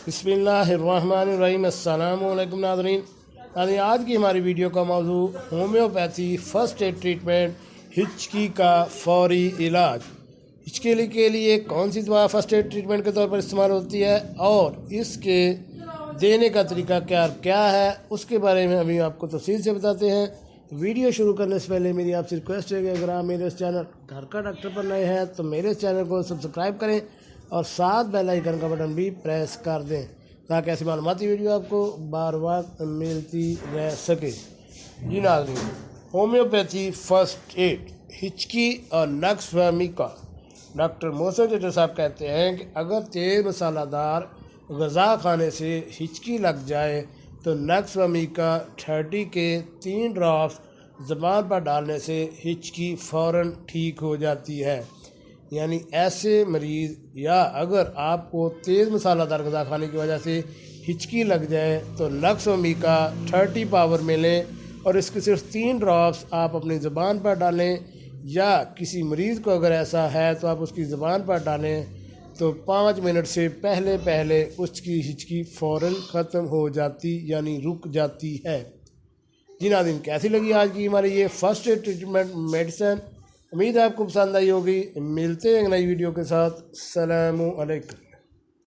बिस्मिल्लाहिर्रहमानिर्रहीम। अस्सलाम वालेकुम नाज़रीन। आज की हमारी वीडियो का मौजू होम्योपैथी फ़र्स्ट एड ट्रीटमेंट, हिचकी का फौरी इलाज। हिचकी के लिए कौन सी दवा फ़र्स्ट एड ट्रीटमेंट के तौर पर इस्तेमाल होती है और इसके देने का तरीका क्या है, उसके बारे में अभी आपको तफसील से बताते हैं। वीडियो शुरू करने से पहले मेरी आपसे रिक्वेस्ट है कि अगर आप मेरे इस चैनल घर का डॉक्टर पर नए हैं तो मेरे इस चैनल को सब्सक्राइब करें और साथ बेल आइकन का बटन भी प्रेस कर दें ताकि ऐसी मालूमाती वीडियो आपको बार बार मिलती रह सके। जी नाज़रीन, होम्योपैथी फ़र्स्ट एड, हिचकी और नक्सफहमी का डॉक्टर मोहसिन जटर साहब कहते हैं कि अगर तेज़ मसालादार ग़ज़ा खाने से हिचकी लग जाए तो नक्सफहमी का 30 के 3 ड्रॉप्स ज़बान पर डालने से हिचकी फ़ौरन ठीक हो जाती है। यानी ऐसे मरीज़ या अगर आपको तेज़ मसालादार ग़ज़ा खाने की वजह से हिचकी लग जाए तो नक्सफहमी का 30 पावर में लें और इसके सिर्फ 3 ड्रॉप्स आप अपनी ज़बान पर डालें, या किसी मरीज़ को अगर ऐसा है तो आप उसकी ज़बान पर डालें तो 5 मिनट से पहले उसकी हिचकी फ़ौरन ख़त्म हो जाती यानी रुक जाती है। जी नाज़रीन, कैसी लगी आज की हमारी ये फ़र्स्ट एड ट्रीटमेंट मेडिसिन? उम्मीद है आपको पसंद आई होगी। मिलते हैं एक नई वीडियो के साथ। अस्सलामु अलैकुम।